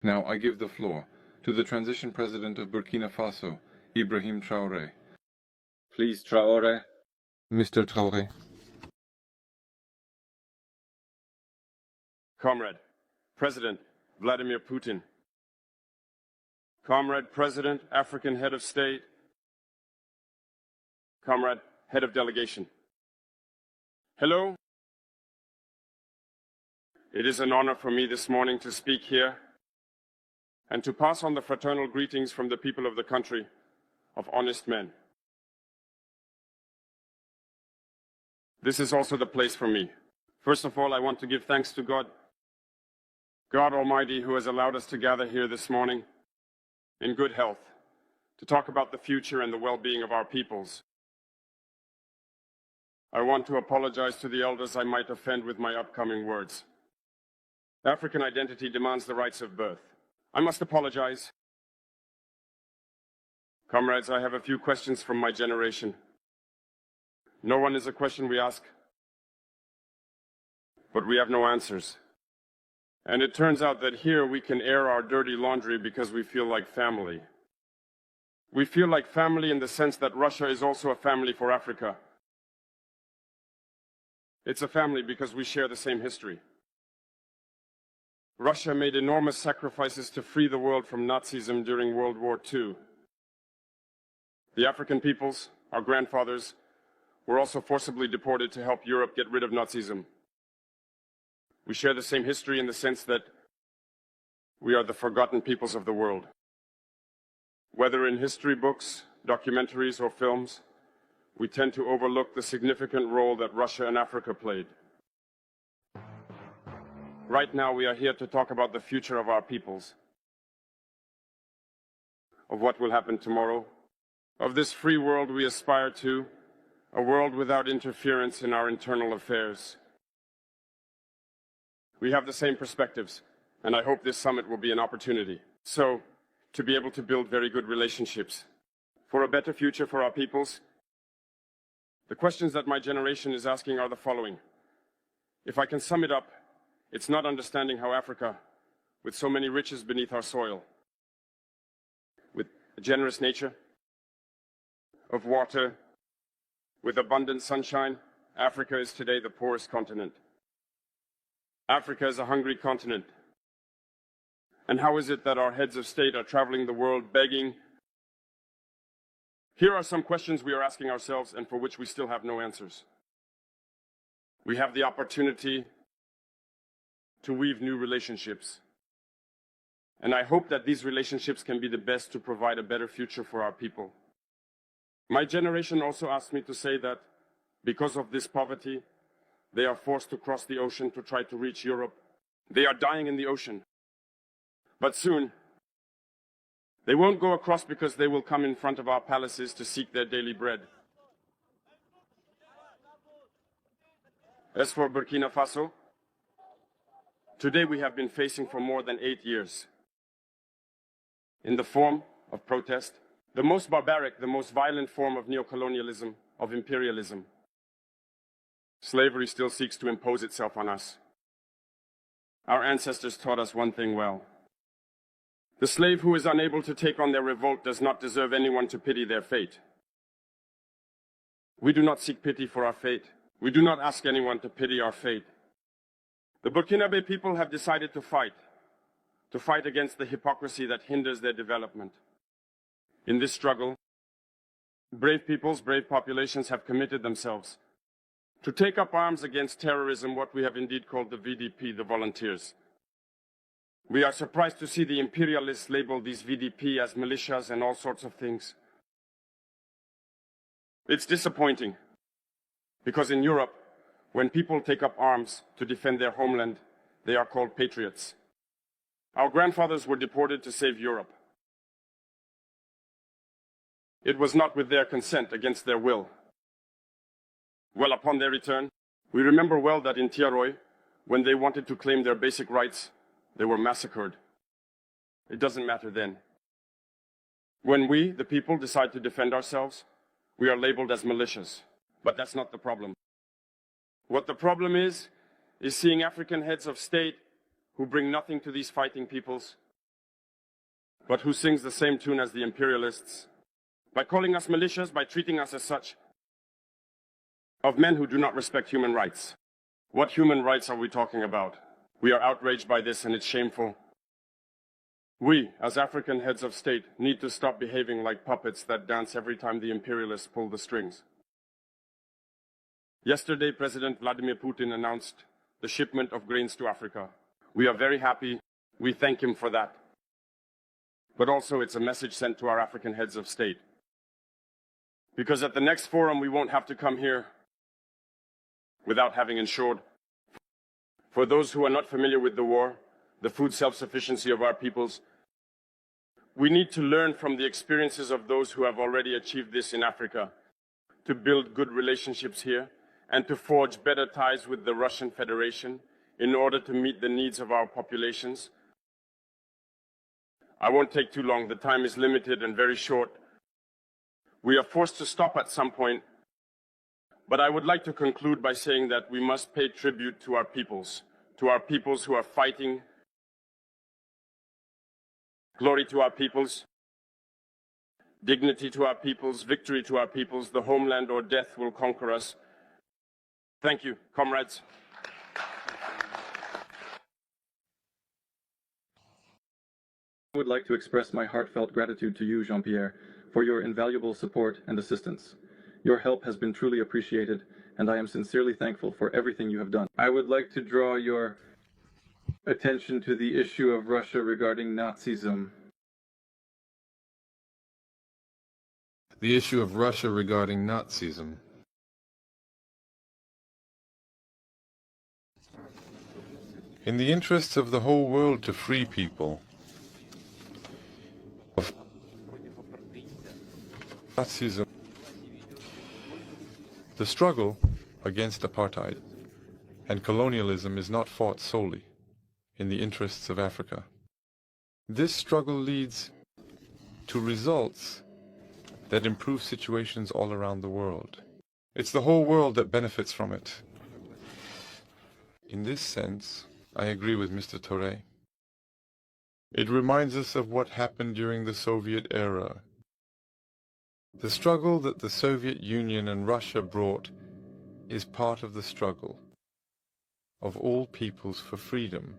Now I give the floor to the transition president of Burkina Faso, Ibrahim Traoré. Please, Traoré. Mr. Traoré. Comrade, President Vladimir Putin. Comrade, President, African Head of State. Comrade, Head of Delegation. Hello. It is an honor for me this morning to speak here and to pass on the fraternal greetings from the people of the country of honest men. This is also the place for me. First of all, I want to give thanks to God Almighty, who has allowed us to gather here this morning in good health to talk about the future and the well-being of our peoples. I want to apologize to the elders I might offend with my upcoming words. African identity demands the rights of birth. I must apologize. Comrades, I have a few questions from my generation. No one is a question we ask, but we have no answers. And it turns out that here we can air our dirty laundry because we feel like family. We feel like family in the sense that Russia is also a family for Africa. It's a family because we share the same history. Russia made enormous sacrifices to free the world from Nazism during World War II. The African peoples, our grandfathers, were also forcibly deported to help Europe get rid of Nazism. We share the same history in the sense that we are the forgotten peoples of the world. Whether in history books, documentaries, or films, we tend to overlook the significant role that Russia and Africa played. Right now, we are here to talk about the future of our peoples, of what will happen tomorrow, of this free world we aspire to, a world without interference in our internal affairs. We have the same perspectives, and I hope this summit will be an opportunity. So, to be able to build very good relationships for a better future for our peoples. The questions that my generation is asking are the following. If I can sum it up, it's not understanding how Africa, with so many riches beneath our soil, with a generous nature, of water, with abundant sunshine, Africa is today the poorest continent. Africa is a hungry continent. And how is it that our heads of state are traveling the world begging? Here are some questions we are asking ourselves and for which we still have no answers. We have the opportunity to weave new relationships. And I hope that these relationships can be the best to provide a better future for our people. My generation also asked me to say that because of this poverty, they are forced to cross the ocean to try to reach Europe. They are dying in the ocean. But soon, they won't go across because they will come in front of our palaces to seek their daily bread. As for Burkina Faso, today we have been facing for more than 8 years, in the form of protest, the most barbaric, the most violent form of neocolonialism, of imperialism. Slavery still seeks to impose itself on us. Our ancestors taught us one thing well. The slave who is unable to take on their revolt does not deserve anyone to pity their fate. We do not seek pity for our fate. We do not ask anyone to pity our fate. The Burkinabe people have decided to fight against the hypocrisy that hinders their development. In this struggle, brave peoples, brave populations have committed themselves to take up arms against terrorism, what we have indeed called the VDP, the volunteers. We are surprised to see the imperialists label these VDP as militias and all sorts of things. It's disappointing, because in Europe, when people take up arms to defend their homeland, they are called patriots. Our grandfathers were deported to save Europe. It was not with their consent, against their will. Well, upon their return, we remember well that in TRAORE, when they wanted to claim their basic rights, they were massacred. It doesn't matter then. When we, the people, decide to defend ourselves, we are labeled as militias. But that's not the problem. What the problem is seeing African heads of state who bring nothing to these fighting peoples, but who sings the same tune as the imperialists, by calling us militias, by treating us as such, of men who do not respect human rights. What human rights are we talking about? We are outraged by this, and it's shameful. We, as African heads of state, need to stop behaving like puppets that dance every time the imperialists pull the strings. Yesterday, President Vladimir Putin announced the shipment of grains to Africa. We are very happy. We thank him for that. But also, it's a message sent to our African heads of state. Because at the next forum, we won't have to come here without having ensured, for those who are not familiar with the war, the food self-sufficiency of our peoples, we need to learn from the experiences of those who have already achieved this in Africa, to build good relationships here, and to forge better ties with the Russian Federation in order to meet the needs of our populations. I won't take too long. The time is limited and very short. We are forced to stop at some point, but I would like to conclude by saying that we must pay tribute to our peoples who are fighting. Glory to our peoples, dignity to our peoples, victory to our peoples. The homeland or death will conquer us. Thank you, comrades. I would like to express my heartfelt gratitude to you, Jean-Pierre, for your invaluable support and assistance. Your help has been truly appreciated, and I am sincerely thankful for everything you have done. I would like to draw your attention to the issue of Russia regarding Nazism. The issue of Russia regarding Nazism. In the interests of the whole world to free people of Nazism, the struggle against apartheid and colonialism is not fought solely in the interests of Africa. This struggle leads to results that improve situations all around the world. It's the whole world that benefits from it. In this sense, I agree with Mr. TRAORE. It reminds us of what happened during the Soviet era. The struggle that the Soviet Union and Russia brought is part of the struggle of all peoples for freedom.